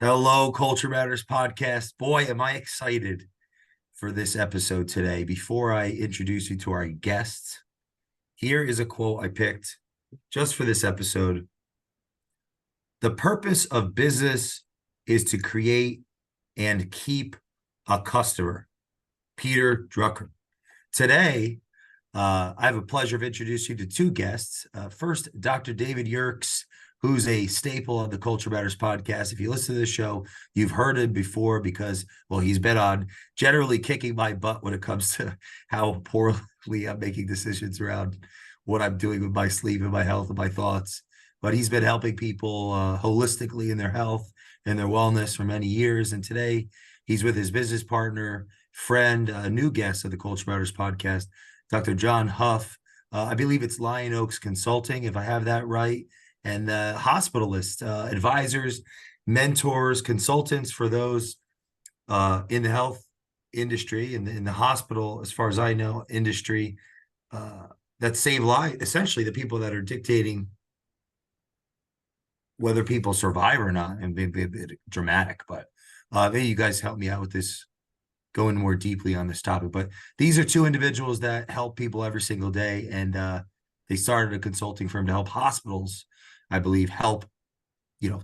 Hello, Culture Matters podcast. Boy, am I excited for this episode today. Before I introduce you to our guests, here is a quote I picked just for this episode. The purpose of business is to create and keep a customer. Peter Drucker. Today, I have a pleasure of introducing you to two guests. First, Dr. David Yerkes, who's a staple of the Culture Matters podcast. If you listen to this show, you've heard him before because, well, he's been on generally kicking my butt when it comes to how poorly I'm making decisions around what I'm doing with my sleep and my health and my thoughts. But he's been helping people holistically in their health and their wellness for many years. And today he's with his business partner, friend, a new guest of the Culture Matters podcast, Dr. John Huff. I believe it's Lion Oaks Consulting, if I have that right. And hospitalists, advisors, mentors, consultants for those in the health industry, in the hospital, as far as I know, industry that save lives, essentially the people that are dictating whether people survive or not, and be a bit dramatic, but maybe you guys help me out with this, going more deeply on this topic. But these are two individuals that help people every single day, and they started a consulting firm to help hospitals, I believe, help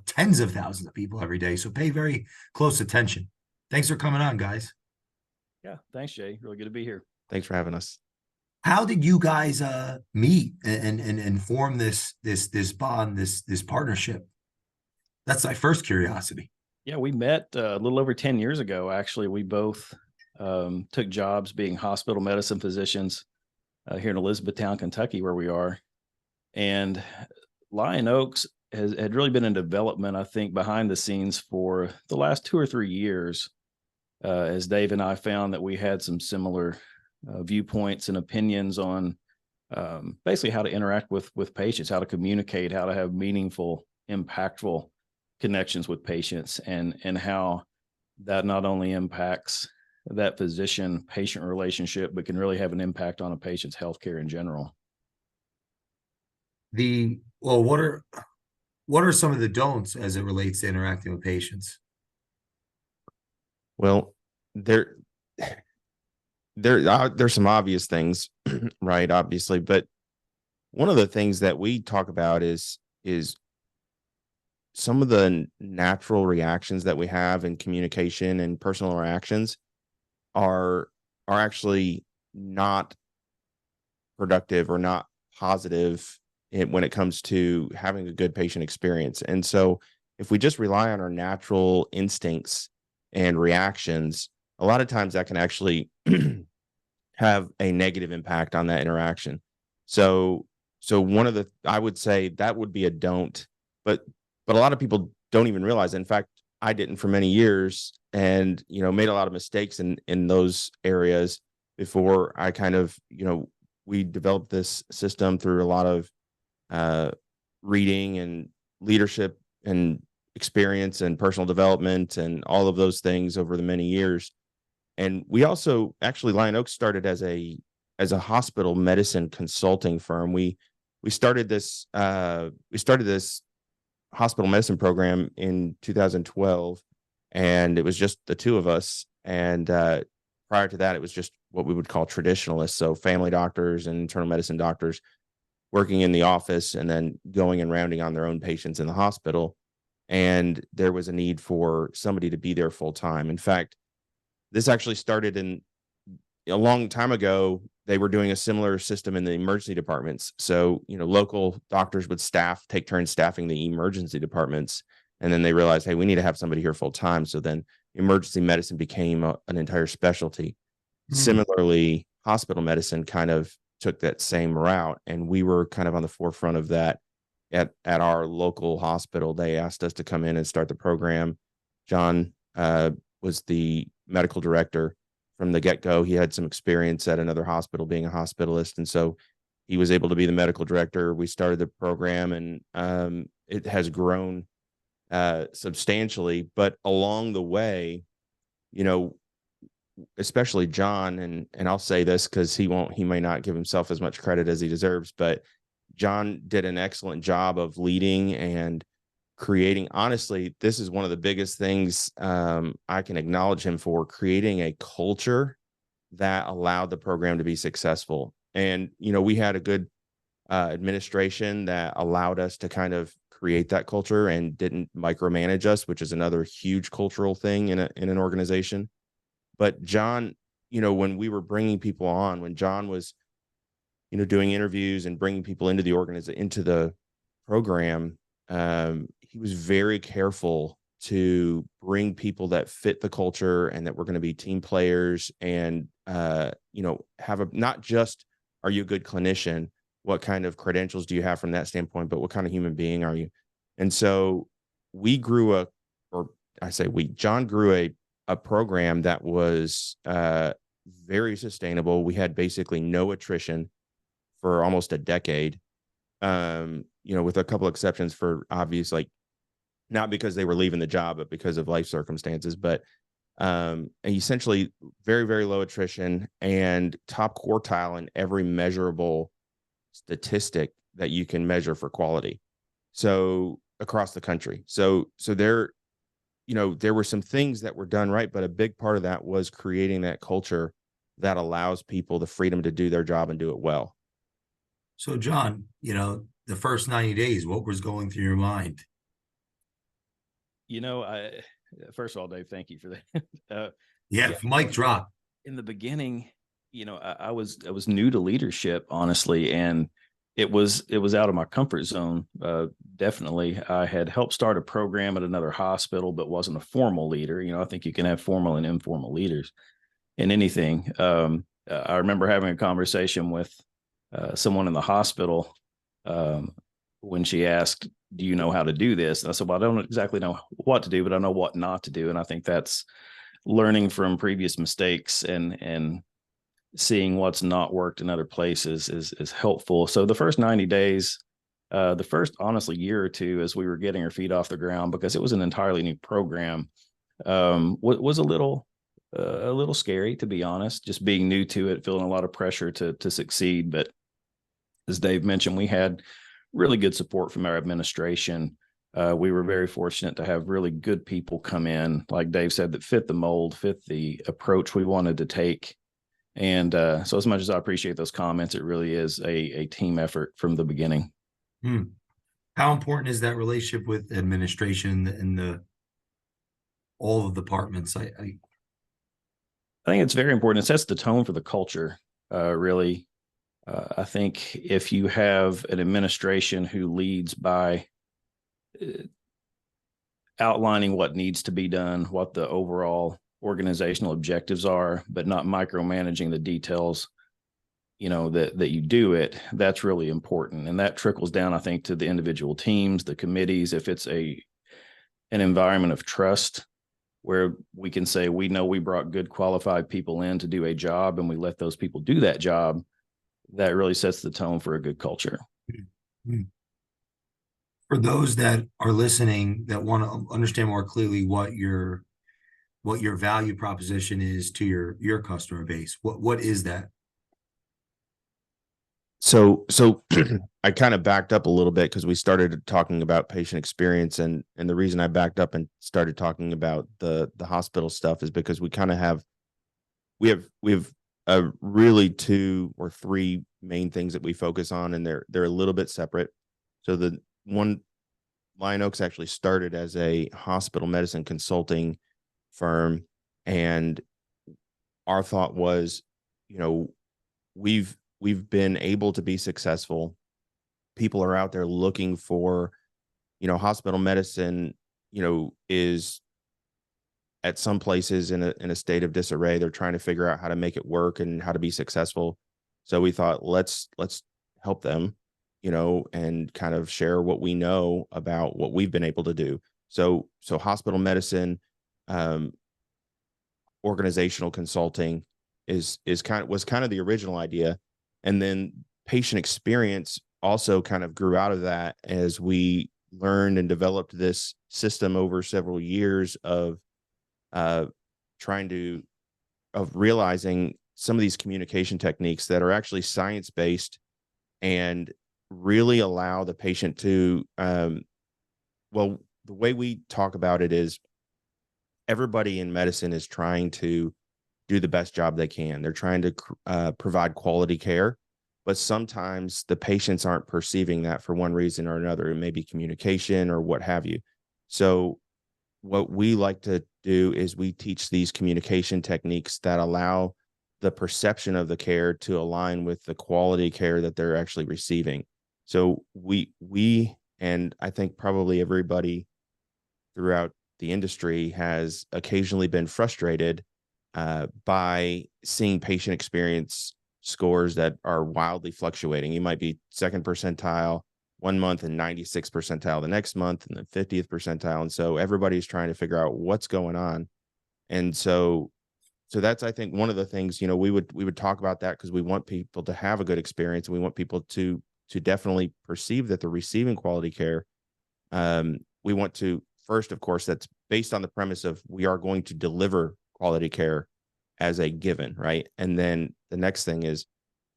tens of thousands of people every day. So pay very close attention. Thanks for coming on, guys. Yeah, thanks, Jay. Really good to be here. Thanks for having us. How did you guys meet and form this bond, this partnership? That's my first curiosity. Yeah, we met a little over 10 years ago. Actually, we both took jobs being hospital medicine physicians here in Elizabethtown, Kentucky, where we are. And Lion Oaks had really been in development, I think, behind the scenes for the last 2 or 3 years, as Dave and I found that we had some similar viewpoints and opinions on basically how to interact with patients, how to communicate, how to have meaningful, impactful connections with patients, and how that not only impacts that physician-patient relationship, but can really have an impact on a patient's healthcare in general. What are some of the don'ts as it relates to interacting with patients? Well, there's some obvious things, right? Obviously, but one of the things that we talk about is some of the natural reactions that we have in communication and personal interactions are actually not productive or not positive when it comes to having a good patient experience. And so if we just rely on our natural instincts and reactions, a lot of times that can actually have a negative impact on that interaction. So I would say that would be a don't, but a lot of people don't even realize. In fact, I didn't for many years, and made a lot of mistakes in those areas before I kind of we developed this system through a lot of reading and leadership and experience and personal development and all of those things over the many years. And we also actually, Lion Oaks started as a hospital medicine consulting firm. We started this hospital medicine program in 2012, and it was just the two of us. And prior to that, it was just what we would call traditionalists, so family doctors and internal medicine doctors working in the office and then going and rounding on their own patients in the hospital. And there was a need for somebody to be there full time. In fact, this actually started a long time ago. They were doing a similar system in the emergency departments. So, local doctors would take turns staffing the emergency departments. And then they realized, hey, we need to have somebody here full time. So then emergency medicine became an entire specialty. Similarly, hospital medicine kind of took that same route. And we were kind of on the forefront of that at our local hospital. They asked us to come in and start the program. John was the medical director from the get-go. He had some experience at another hospital being a hospitalist, and so he was able to be the medical director. We started the program, and it has grown substantially. But along the way, especially John, and I'll say this because he may not give himself as much credit as he deserves, but John did an excellent job of leading and creating, honestly, this is one of the biggest things I can acknowledge him for, creating a culture that allowed the program to be successful. And, we had a good administration that allowed us to kind of create that culture and didn't micromanage us, which is another huge cultural thing in an organization. But John, when we were bringing people on, when John was, doing interviews and bringing people into the program, he was very careful to bring people that fit the culture and that were going to be team players and, have not just, are you a good clinician? What kind of credentials do you have from that standpoint, but what kind of human being are you? And so John grew a program that was very sustainable. We had basically no attrition for almost a decade, with a couple exceptions for obvious, like not because they were leaving the job, but because of life circumstances. But essentially very, very low attrition and top quartile in every measurable statistic that you can measure for quality. So across the country. So there were some things that were done right, but a big part of that was creating that culture that allows people the freedom to do their job and do it well. So John, the first 90 days, what was going through your mind? First of all, Dave, thank you for that. Mic drop. In the beginning, I was new to leadership, honestly, and it was out of my comfort zone. Definitely, I had helped start a program at another hospital, but wasn't a formal leader. I think you can have formal and informal leaders in anything. I remember having a conversation with someone in the hospital when she asked, "Do you know how to do this?" And I said, "Well, I don't exactly know what to do, but I know what not to do." And I think that's learning from previous mistakes and seeing what's not worked in other places is helpful. So the first 90 days, the first honestly year or two, as we were getting our feet off the ground, because it was an entirely new program, was a little scary, to be honest, just being new to it, feeling a lot of pressure to succeed. But as Dave mentioned, we had really good support from our administration. We were very fortunate to have really good people come in, like Dave said, that fit the mold, fit the approach we wanted to take. And so as much as I appreciate those comments, it really is a team effort from the beginning. How important is that relationship with administration and all the departments? I think it's very important. It sets the tone for the culture, really. I think if you have an administration who leads by outlining what needs to be done, what the overall organizational objectives are, but not micromanaging the details, that you do it, that's really important. And that trickles down, I think, to the individual teams, the committees. If it's an environment of trust where we can say, we know we brought good qualified people in to do a job and we let those people do that job, that really sets the tone for a good culture. For those that are listening that want to understand more clearly what your value proposition is to your customer base, what is that? So I kind of backed up a little bit because we started talking about patient experience, and the reason I backed up and started talking about the hospital stuff is because we kind of we have really 2 or 3 main things that we focus on, and they're a little bit separate. So the one, Lion Oaks actually started as a hospital medicine consulting firm, and our thought was, we've been able to be successful. People are out there looking for, hospital medicine, is at some places in a state of disarray. They're trying to figure out how to make it work and how to be successful. So we thought, let's help them, and kind of share what we know about what we've been able to do. So hospital medicine, organizational consulting was kind of the original idea. And then patient experience also kind of grew out of that as we learned and developed this system over several years of realizing some of these communication techniques that are actually science-based and really allow the patient to, the way we talk about it is everybody in medicine is trying to do the best job they can. They're trying to provide quality care, but sometimes the patients aren't perceiving that for one reason or another. It may be communication or what have you. So what we like to do is we teach these communication techniques that allow the perception of the care to align with the quality care that they're actually receiving. So we, and I think probably everybody throughout the industry has occasionally been frustrated by seeing patient experience scores that are wildly fluctuating. You might be second percentile one month and 96th percentile the next month and then 50th percentile. And so everybody's trying to figure out what's going on. And so that's, I think, one of the things, we would talk about that because we want people to have a good experience. And we want people to definitely perceive that they're receiving quality care. We want to first, of course, that's based on the premise of we are going to deliver quality care as a given, right? And then the next thing is,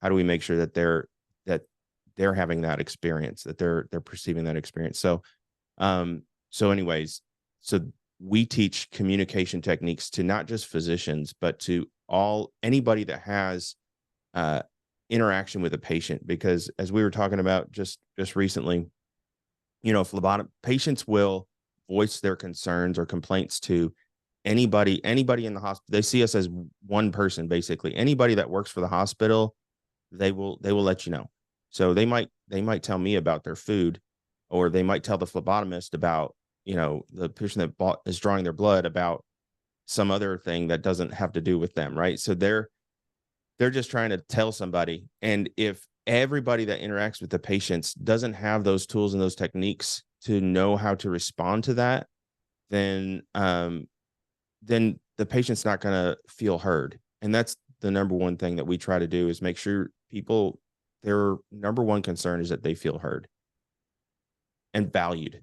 how do we make sure that they're having that experience, that they're perceiving that experience? So anyways, we teach communication techniques to not just physicians, but to anybody that has interaction with a patient, because as we were talking about just recently, phlebotomy patients will voice their concerns or complaints to anybody in the hospital. They see us as one person, basically. Anybody that works for the hospital, they will let you know. So they might tell me about their food, or they might tell the phlebotomist about, the patient that is drawing their blood about some other thing that doesn't have to do with them, right? So they're just trying to tell somebody. And if everybody that interacts with the patients doesn't have those tools and those techniques to know how to respond to that, then the patient's not going to feel heard. And that's the number one thing that we try to do, is make sure people, their number one concern is that they feel heard and valued.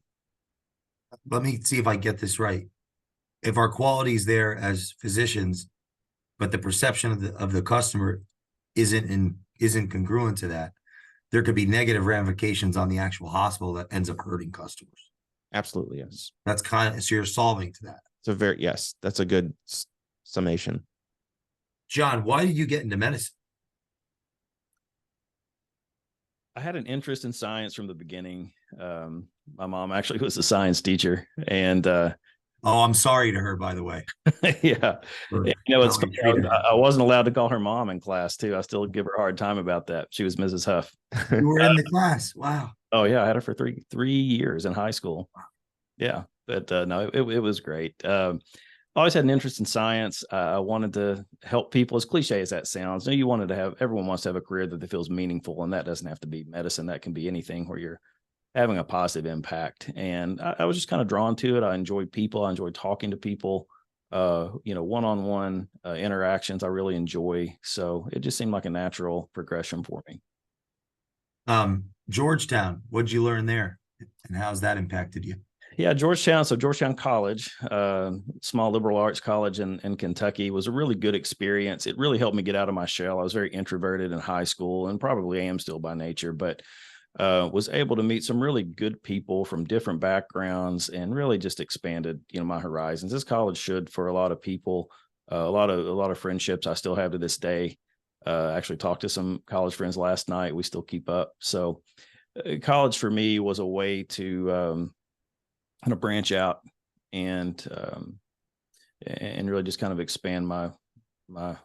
Let me see if I get this right. If our quality is there as physicians, but the perception of the customer isn't congruent to that, there could be negative ramifications on the actual hospital that ends up hurting customers. Absolutely, yes. That's so you're solving to that. Yes, that's a good summation. John, why did you get into medicine? I had an interest in science from the beginning. My mom actually was a science teacher, and I'm sorry to her, by the way. Yeah, it's funny, I wasn't allowed to call her mom in class too. I still give her a hard time about that. She was Mrs. Huff. You were in the class. Wow. Oh yeah, I had her for three years in high school. Yeah, but no, it was great. I always had an interest in science. I wanted to help people, as cliche as that sounds. Everyone wants to have a career that feels meaningful, and that doesn't have to be medicine. That can be anything where you're having a positive impact. And I was just kind of drawn to it. I enjoy people. I enjoy talking to people, one-on-one interactions I really enjoy. So it just seemed like a natural progression for me. Georgetown, what'd you learn there? And how's that impacted you? Yeah, Georgetown. So Georgetown College, small liberal arts college in Kentucky, was a really good experience. It really helped me get out of my shell. I was very introverted in high school, and probably am still by nature, but was able to meet some really good people from different backgrounds, and really just expanded, my horizons. This college should for a lot of people. A lot of friendships I still have to this day. Actually talked to some college friends last night. We still keep up. So college for me was a way to kind of branch out and really just kind of expand my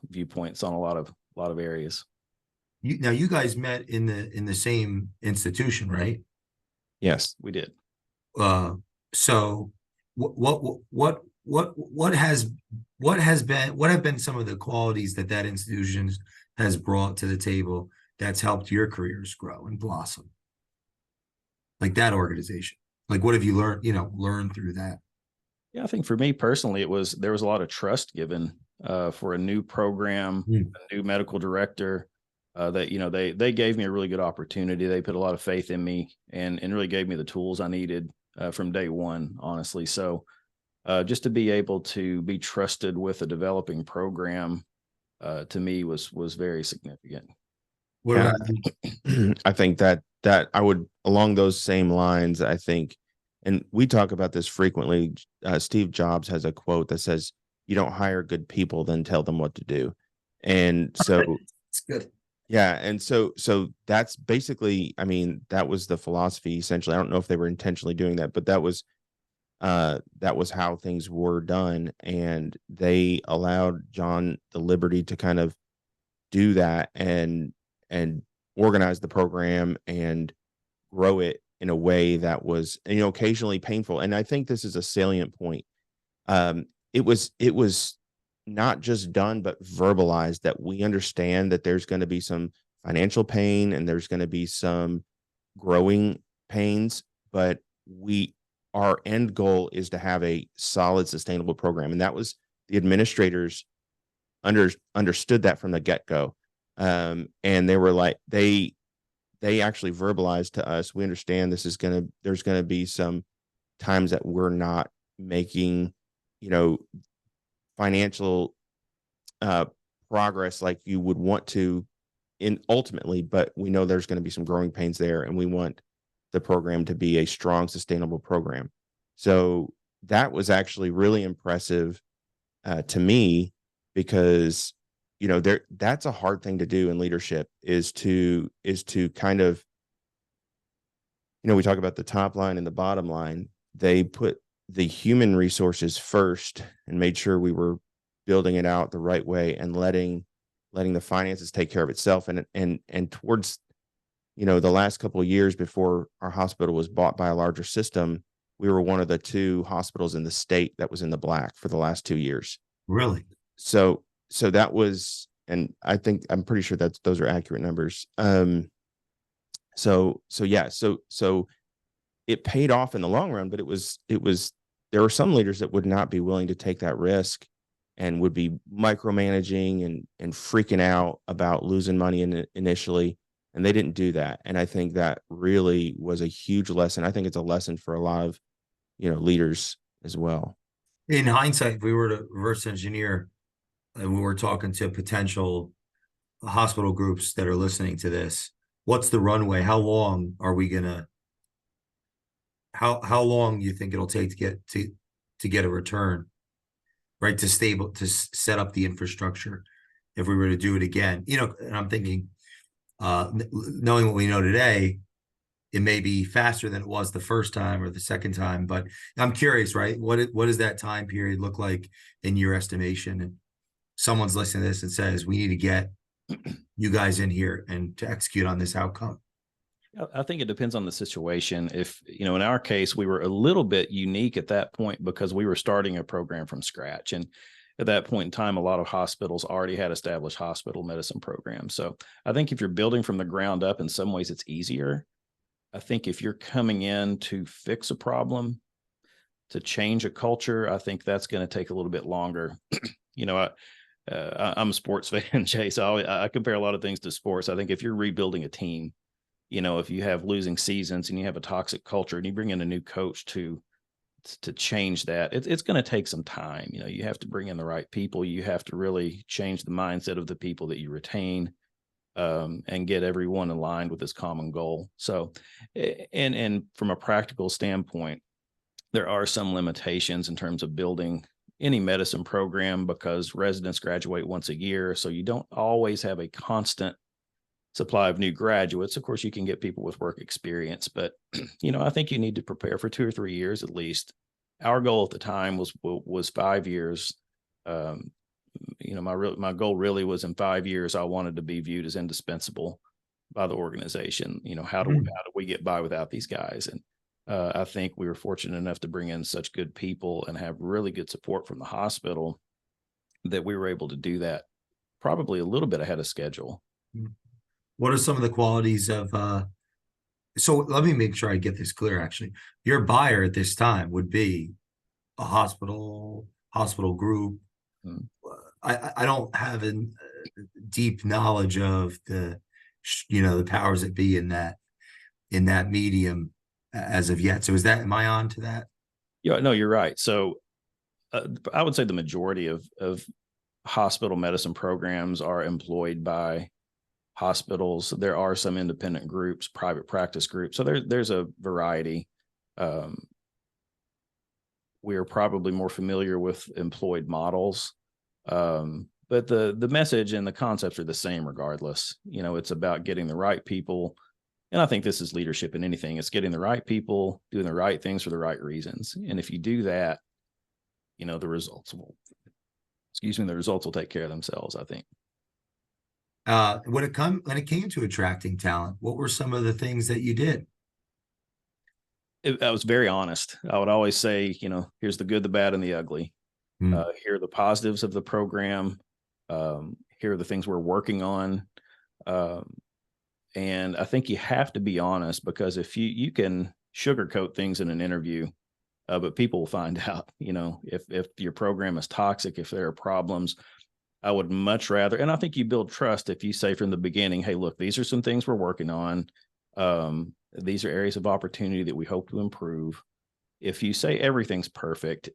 viewpoints on a lot of areas. You guys met in the same institution, right? Yes, we did. So what have been some of the qualities that institution has brought to the table that's helped your careers grow and blossom? Like that organization. Like, what have you learned through that? Yeah, I think for me personally, there was a lot of trust given for a new program, a new medical director. That they gave me a really good opportunity. They put a lot of faith in me and really gave me the tools I needed from day one, honestly. So just to be able to be trusted with a developing program to me was very significant. What about I think that I would, along those same lines, I think And we talk about this frequently. Steve Jobs has a quote that says, "You don't hire good people, then tell them what to do." And so It's good. yeah, and so that's basically, I mean, that was the philosophy essentially. I don't know if they were intentionally doing that, but that was how things were done, and they allowed John the liberty to kind of do that and organize the program and grow it in a way that was, occasionally painful. And I think this is a salient point. It was not just done but verbalized, that we understand that there's going to be some financial pain and there's going to be some growing pains, but our end goal is to have a solid, sustainable program. And that was, the administrators understood that from the get-go. And they were like, they actually verbalized to us, we understand there's going to be some times that we're not making, financial progress like you would want to ultimately, but we know there's going to be some growing pains there, and we want the program to be a strong, sustainable program. So that was actually really impressive to me, because that's a hard thing to do in leadership, is to kind of, we talk about the top line and the bottom line. They put the human resources first and made sure we were building it out the right way and letting the finances take care of itself. And towards, the last couple of years before our hospital was bought by a larger system, we were one of the 2 hospitals in the state that was in the black for the last 2 years. Really? So that was, and I'm pretty sure those are accurate numbers. So it paid off in the long run, but there were some leaders that would not be willing to take that risk and would be micromanaging and freaking out about losing money initially. And they didn't do that. And I think that really was a huge lesson. I think it's a lesson for a lot of, leaders as well. In hindsight, if we were to reverse engineer and we were talking to potential hospital groups that are listening to this, what's the runway? How long are we gonna? How long you think it'll take to get a return, right? To set up the infrastructure if we were to do it again, and I'm thinking, knowing what we know today, it may be faster than it was the first time or the second time, but I'm curious, right? What does that time period look like in your estimation? And someone's listening to this and says, we need to get you guys in here and to execute on this outcome. I think it depends on the situation. If, in our case, we were a little bit unique at that point because we were starting a program from scratch. And at that point in time, a lot of hospitals already had established hospital medicine programs. So I think if you're building from the ground up, in some ways it's easier. I think if you're coming in to fix a problem, to change a culture, I think that's going to take a little bit longer. I'm a sports fan, Jay, so I compare a lot of things to sports. I think if you're rebuilding a team, if you have losing seasons and you have a toxic culture and you bring in a new coach to change that, it's going to take some time. You have to bring in the right people. You have to really change the mindset of the people that you retain, and get everyone aligned with this common goal. So, and from a practical standpoint, there are some limitations in terms of building any medicine program because residents graduate once a year. So you don't always have a constant supply of new graduates. Of course, you can get people with work experience, but I think you need to prepare for 2 or 3 years at least. Our goal at the time was 5 years. My goal really was in 5 years, I wanted to be viewed as indispensable by the organization. How do we get by without these guys? And I think we were fortunate enough to bring in such good people and have really good support from the hospital that we were able to do that probably a little bit ahead of schedule. What are some of the qualities of, so let me make sure I get this clear, actually. Your buyer at this time would be a hospital group. I don't have a deep knowledge of the powers that be in that medium as of yet. So am I on to that? Yeah, no, you're right. So I would say the majority of hospital medicine programs are employed by hospitals. There are some independent groups, private practice groups. So there's a variety. we are probably more familiar with employed models. But the message and the concepts are the same regardless. It's about getting the right people. And I think this is leadership in anything. It's getting the right people, doing the right things for the right reasons. And if you do that, the results will, the results will take care of themselves, I think. When it came to attracting talent, what were some of the things that you did? I was very honest. I would always say, here's the good, the bad, and the ugly. Here are the positives of the program. Here are the things we're working on. And I think you have to be honest, because if you can sugarcoat things in an interview, but people will find out, if your program is toxic, if there are problems. I would much rather, and I think you build trust if you say from the beginning, hey, look, these are some things we're working on. These are areas of opportunity that we hope to improve. If you say everything's perfect,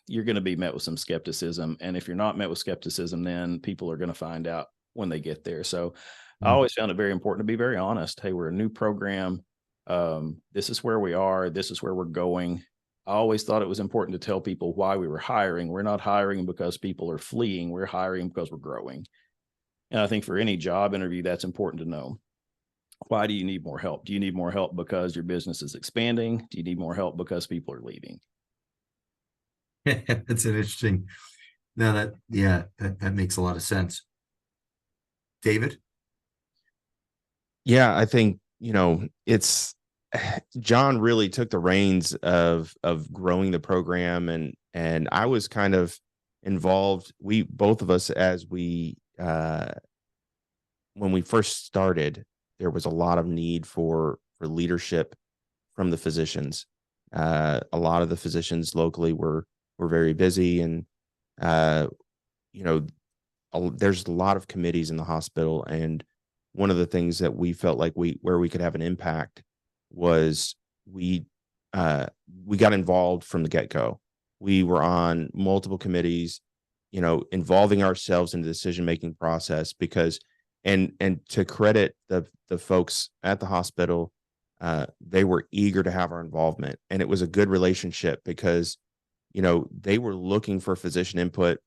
you're going to be met with some skepticism. And if you're not met with skepticism, then people are going to find out when they get there. So I always found it very important to be very honest. Hey, we're a new program. This is where we are. This is where we're going. I always thought it was important to tell people why we were hiring. We're not hiring because people are fleeing. We're hiring because we're growing. And I think for any job interview, that's important to know. Why do you need more help? Do you need more help because your business is expanding? Do you need more help because people are leaving? That's an interesting. No, that makes a lot of sense. David? Yeah, I think, it's John really took the reins of growing the program, and I was kind of involved. We both of us, as we when we first started, there was a lot of need for leadership from the physicians. A lot of the physicians locally were very busy, and there's a lot of committees in the hospital, and one of the things that we felt like where we could have an impact was we got involved from the get-go. We were on multiple committees, involving ourselves in the decision-making process, because and to credit the folks at the hospital, they were eager to have our involvement, and it was a good relationship because they were looking for physician input,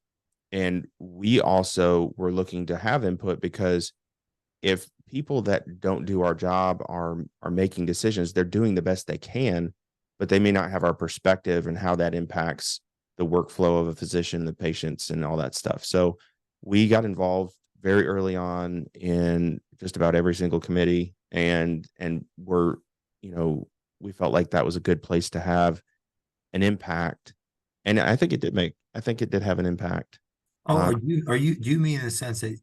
and we also were looking to have input, because if people that don't do our job are making decisions, they're doing the best they can, but they may not have our perspective and how that impacts the workflow of a physician, the patients, and all that stuff. So we got involved very early on in just about every single committee, and we felt like that was a good place to have an impact. And I think it did have an impact. Oh, do you mean in the sense that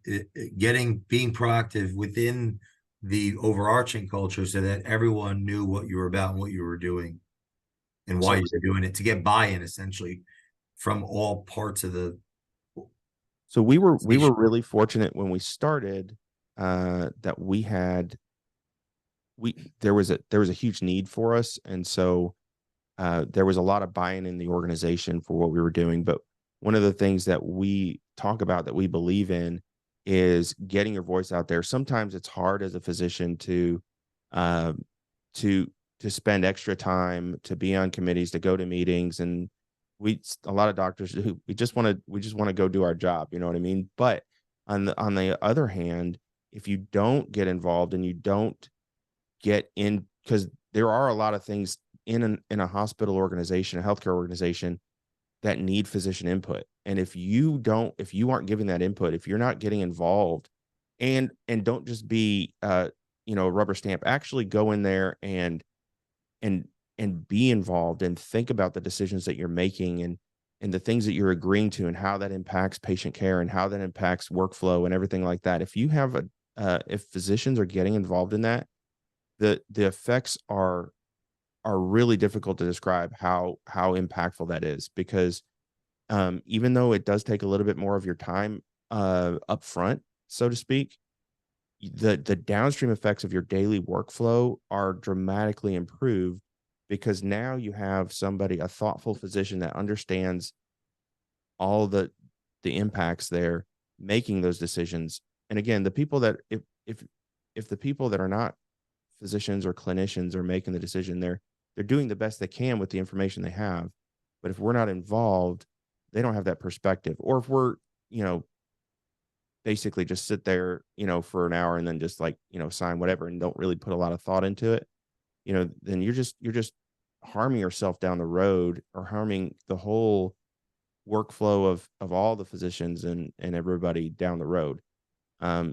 being proactive within the overarching culture so that everyone knew what you were about and what you were doing and why you were doing it, to get buy-in essentially from all parts of the. So we were really fortunate when we started, that there was a huge need for us. And so there was a lot of buy-in in the organization for what we were doing. But one of the things that we talk about, that we believe in, is getting your voice out there. Sometimes it's hard as a physician to spend extra time, to be on committees, to go to meetings, and a lot of doctors who we just want to go do our job. You know what I mean? But on the other hand, if you don't get involved and you don't get in, because there are a lot of things in a hospital organization, a healthcare organization, that need physician input. And if you aren't giving that input, if you're not getting involved, and don't just be a rubber stamp, actually go in there and be involved and think about the decisions that you're making, and the things that you're agreeing to, and how that impacts patient care, and how that impacts workflow and everything like that. If you have if physicians are getting involved in that, the effects are really difficult to describe how impactful that is, because even though it does take a little bit more of your time up front, so to speak, the downstream effects of your daily workflow are dramatically improved, because now you have a thoughtful physician that understands all the impacts there, making those decisions. And again, the people that if the people that are not physicians or clinicians are making the decision, they're doing the best they can with the information they have. But if we're not involved, they don't have that perspective. Or if we're, basically just sit there, for an hour and then just like, sign whatever and don't really put a lot of thought into it, then you're just harming yourself down the road, or harming the whole workflow of all the physicians and everybody down the road.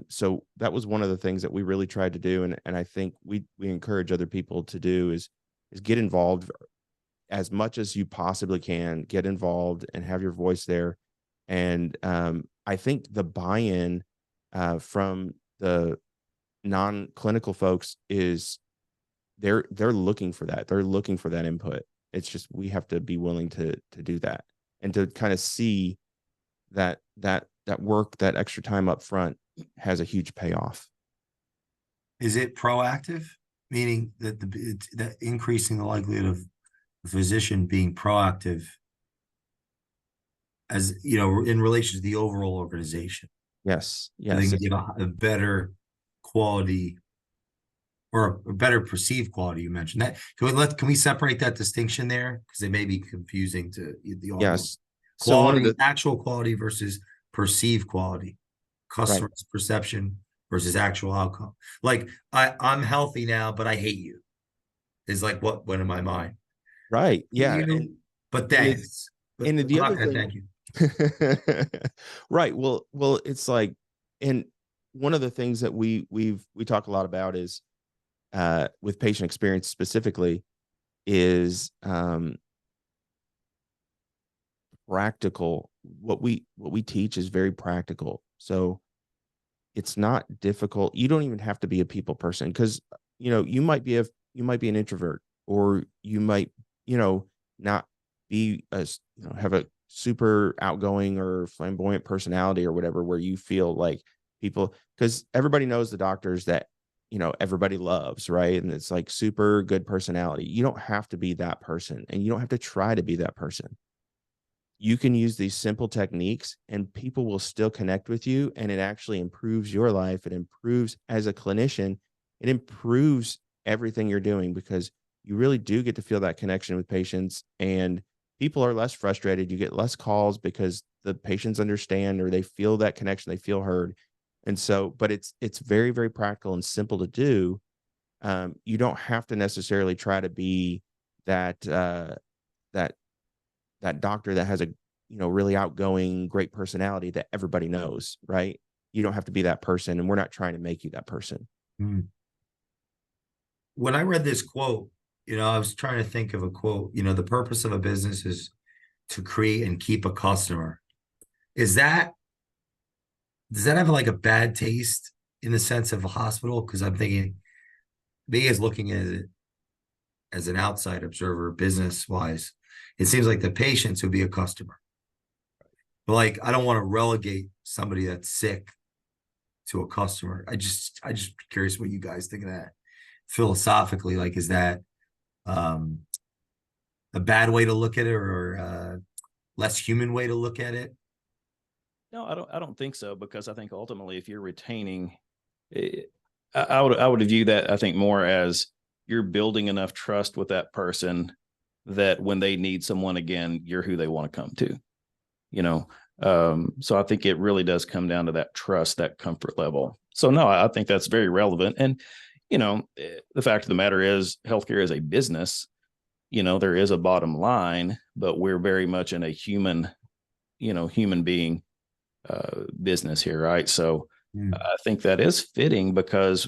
So that was one of the things that we really tried to do. And I think we encourage other people to do is get involved as much as you possibly can. Get involved and have your voice there. And I think the buy-in from the non-clinical folks is they're looking for that. They're looking for that input. It's just, we have to be willing to do that, and to kind of see that work, that extra time up front has a huge payoff. Is it proactive? Meaning that that increasing the likelihood of the physician being proactive, as in relation to the overall organization. Yes. So they can give a better quality, or a better perceived quality. You mentioned that. Can we separate that distinction there? Because it may be confusing to the audience. Yes. So Quality, actual quality versus perceived quality, customer's right. perception versus actual outcome. Like I'm healthy now, but I hate you, is like what went in my mind. Right. Yeah. But thanks. And the other thing, thank you. Right. Well, it's like, and one of the things that we talk a lot about is with patient experience specifically is practical. What we teach is very practical. So it's not difficult. You don't even have to be a people person, because you might be an introvert, or you might not be have a super outgoing or flamboyant personality or whatever, where you feel like people, because everybody knows the doctors that everybody loves, right? And it's like super good personality. You don't have to be that person, and you don't have to try to be that person. You can use these simple techniques and people will still connect with you, and it actually improves your life. It improves, as a clinician, it improves everything you're doing, because you really do get to feel that connection with patients, and people are less frustrated. You get less calls because the patients understand, or they feel that connection, they feel heard. And so, but it's very, very practical and simple to do. You don't have to necessarily try to be that doctor that has a really outgoing, great personality that everybody knows, right? You don't have to be that person, and we're not trying to make you that person. When I read this quote, I was trying to think of a quote. The purpose of a business is to create and keep a customer. Does that have like a bad taste in the sense of a hospital? Because I'm thinking, me as looking at it as an outside observer, business wise, it seems like the patients would be a customer. But like, I don't want to relegate somebody that's sick to a customer. I just curious what you guys think of that philosophically. Like, is that a bad way to look at it, or a less human way to look at it? No, I don't think so, because I think ultimately, if you're retaining, I would view that, I think, more as you're building enough trust with that person that when they need someone again, you're who they want to come to, so I think it really does come down to that trust, that comfort level. So no, I think that's very relevant. And, the fact of the matter is, healthcare is a business. There is a bottom line, but we're very much in a human being business here, right? So I think that is fitting, because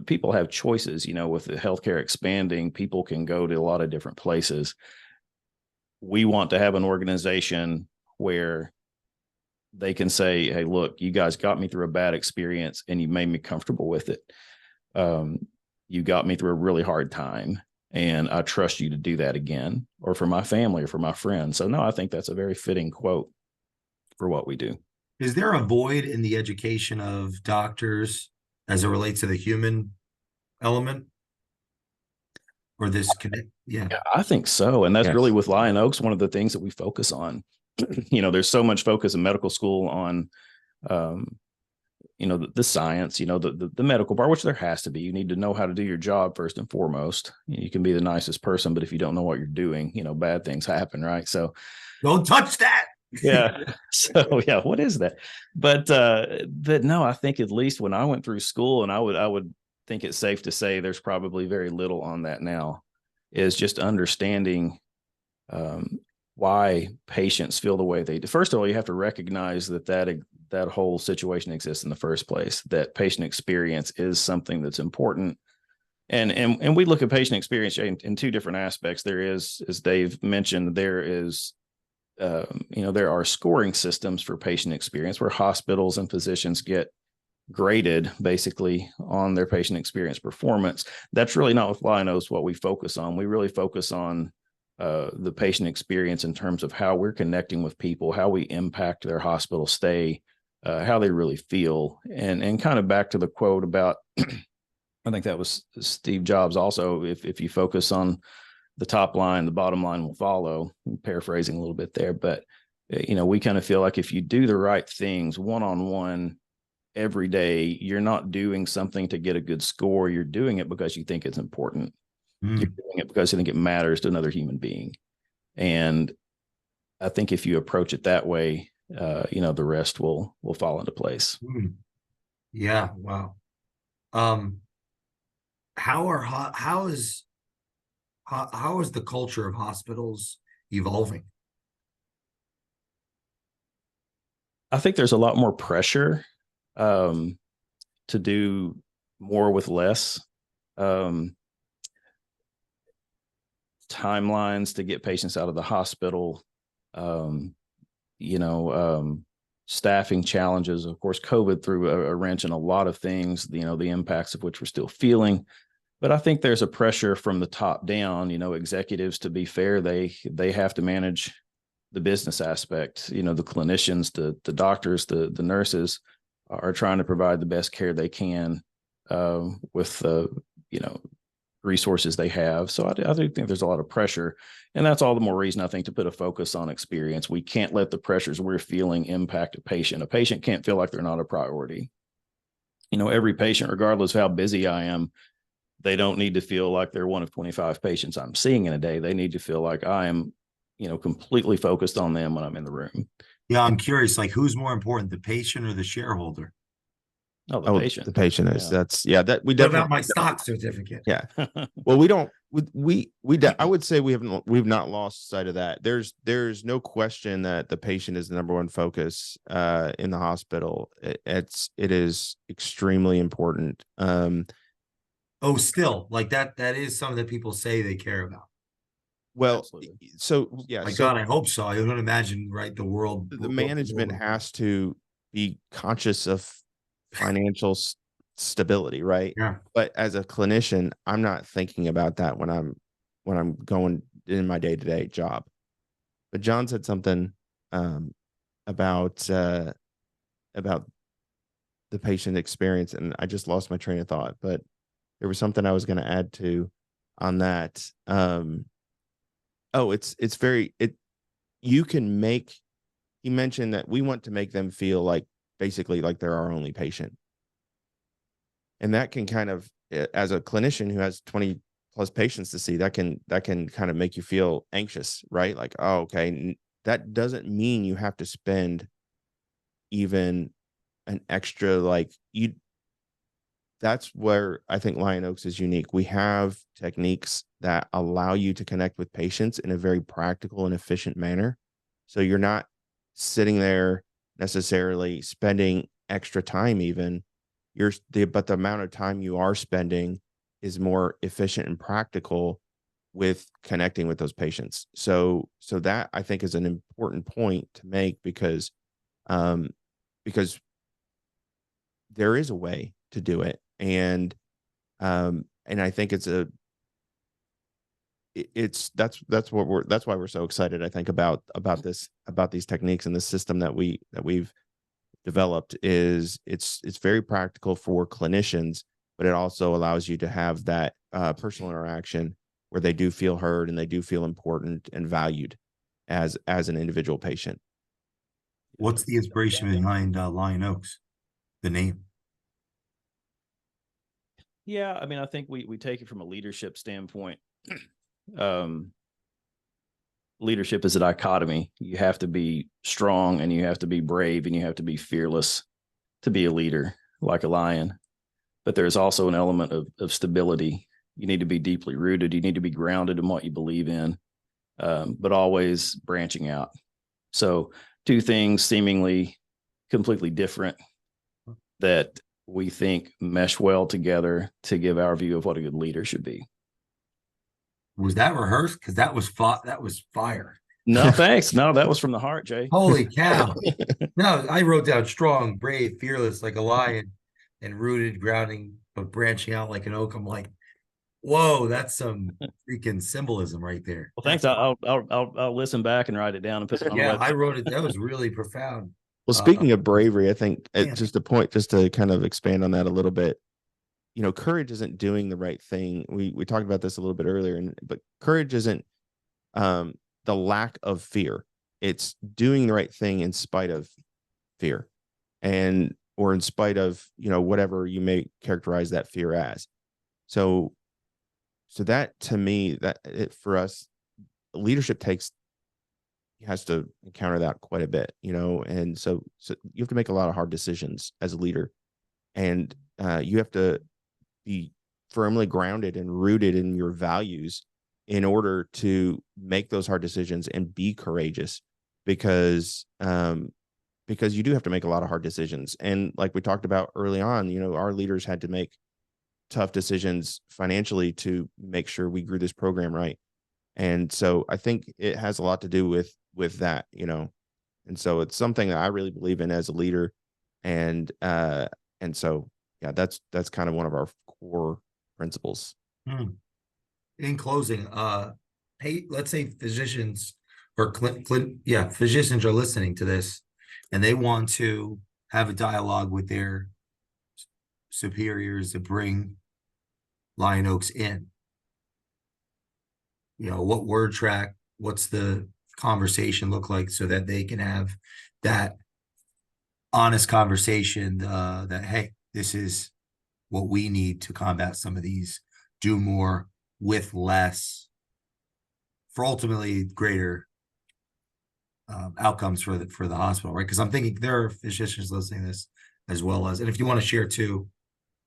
people have choices. With the healthcare expanding, people can go to a lot of different places. We want to have an organization where they can say, hey, look, you guys got me through a bad experience and you made me comfortable with it. You got me through a really hard time, and I trust you to do that again, or for my family, or for my friends. So no, I think that's a very fitting quote for what we do. Is there a void in the education of doctors as it relates to the human element? Or this connect? Yeah, I think so. And that's really, with Lion Oaks, one of the things that we focus on. There's so much focus in medical school on the science, the medical part, which there has to be. You need to know how to do your job first and foremost. You can be the nicest person, but if you don't know what you're doing, bad things happen, right? So don't touch that. Yeah. So yeah, what is that? But no, I think at least when I went through school, and I would think it's safe to say there's probably very little on that now, is just understanding why patients feel the way they do. First of all, you have to recognize that whole situation exists in the first place, that patient experience is something that's important. And we look at patient experience in two different aspects. There is, as Dave mentioned, there are scoring systems for patient experience where hospitals and physicians get graded basically on their patient experience performance. That's really not with Lion-Oaks what we focus on. We really focus on the patient experience in terms of how we're connecting with people, how we impact their hospital stay, how they really feel. And kind of back to the quote about, I think that was Steve Jobs also, if you focus on the top line, the bottom line will follow. I'm paraphrasing a little bit there, but we kind of feel like if you do the right things one-on-one every day, you're not doing something to get a good score. You're doing it because you think it's important. You're doing it because you think it matters to another human being. And I think if you approach it that way, the rest will fall into place. Yeah. Wow. How is the culture of hospitals evolving? I think there's a lot more pressure to do more with less. Timelines to get patients out of the hospital, staffing challenges. Of course, COVID threw a wrench in a lot of things, the impacts of which we're still feeling. But I think there's a pressure from the top down, executives, to be fair, they have to manage the business aspect. The clinicians, the doctors, the nurses are trying to provide the best care they can with resources they have. So I do think there's a lot of pressure, and that's all the more reason I think to put a focus on experience. We can't let the pressures we're feeling impact a patient. A patient can't feel like they're not a priority. Every patient, regardless of how busy I am, they don't need to feel like they're one of 25 patients I'm seeing in a day. They need to feel like I am, completely focused on them when I'm in the room. Yeah, I'm curious, like, who's more important, the patient or the shareholder? Oh, the patient. The patient is. Yeah. That's that we What definitely. about my stock certificate? Yeah. Well, I would say we've not lost sight of that. There's no question that the patient is the number one focus in the hospital. It is extremely important. Still, like that is something that people say they care about. Well, Absolutely. so yeah. My So God, I hope so. I don't imagine, right, the management has to be conscious of financial stability, right? Yeah. But as a clinician, I'm not thinking about that when I'm going in my day-to-day job. But John said something about the patient experience, and I just lost my train of thought. But there was something I was going to add to on that. He mentioned that we want to make them feel like basically like they're our only patient. And that can kind of, as a clinician who has 20 plus patients to see, that can kind of make you feel anxious, right? Like, oh, okay. That doesn't mean you have to spend even an extra, that's where I think Lion-Oaks is unique. We have techniques that allow you to connect with patients in a very practical and efficient manner. So you're not sitting there necessarily spending extra time even. But the amount of time you are spending is more efficient and practical with connecting with those patients. So that I think is an important point to make because there is a way to do it. And I think that's why we're so excited, I think, about these techniques and the system that we've developed. Is it's very practical for clinicians, but it also allows you to have that personal interaction where they do feel heard and they do feel important and valued as an individual patient. What's the inspiration behind Lion-Oaks? the name? Yeah, I mean, I think we take it from a leadership standpoint. Leadership is a dichotomy. You have to be strong and you have to be brave and you have to be fearless to be a leader, like a lion. But there's also an element of stability. You need to be deeply rooted. You need to be grounded in what you believe in, but always branching out. So two things seemingly completely different that we think mesh well together to give our view of what a good leader should be. Was that rehearsed? Because that was fire. No, thanks. No, that was from the heart, Jay. Holy cow. No, I wrote down strong, brave, fearless like a lion, and rooted, grounding, but branching out like an oak. I'm like, whoa, that's some freaking symbolism right there. Well, thanks. I'll listen back and write it down and put it on. Yeah, I wrote it. That was really profound. Well, speaking of bravery, I think yeah. just a point, just to kind of expand on that a little bit, courage isn't doing the right thing. We talked about this a little bit earlier, but courage isn't the lack of fear. It's doing the right thing in spite of fear, or in spite of whatever you may characterize that fear as. So that, to me, for us, leadership has to encounter that quite a bit, and so you have to make a lot of hard decisions as a leader, and you have to be firmly grounded and rooted in your values in order to make those hard decisions and be courageous, because you do have to make a lot of hard decisions. And like we talked about early on, our leaders had to make tough decisions financially to make sure we grew this program right. And so I think it has a lot to do with that, and so it's something that I really believe in as a leader. And so, yeah, that's kind of one of our core principles. In closing, hey, let's say physicians or physicians are listening to this and they want to have a dialogue with their superiors to bring Lion Oaks in. What word track, what's the conversation look like so that they can have that honest conversation that, hey, this is what we need to combat some of these, do more with less, for ultimately greater outcomes for the hospital, right? Because I'm thinking there are physicians listening to this as well as, and if you want to share too,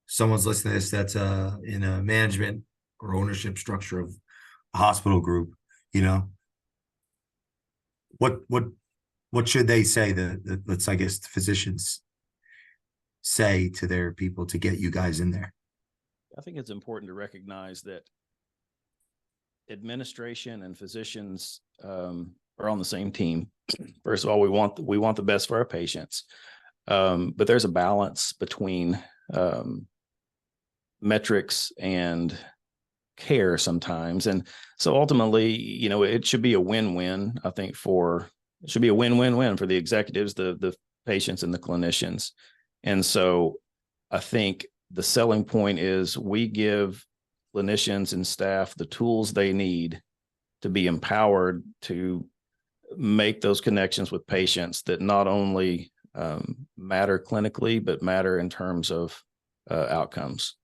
someone's listening to this that's in a management or ownership structure of a hospital group, what should they say that let's, I guess, the physicians say to their people to get you guys in there? I think it's important to recognize that administration and physicians are on the same team. First of all, we want the best for our patients, but there's a balance between metrics and care sometimes, and so ultimately, it should be a win-win. I think it should be a win-win-win for the executives, the patients, and the clinicians. And so I think the selling point is we give clinicians and staff the tools they need to be empowered to make those connections with patients that not only matter clinically, but matter in terms of outcomes.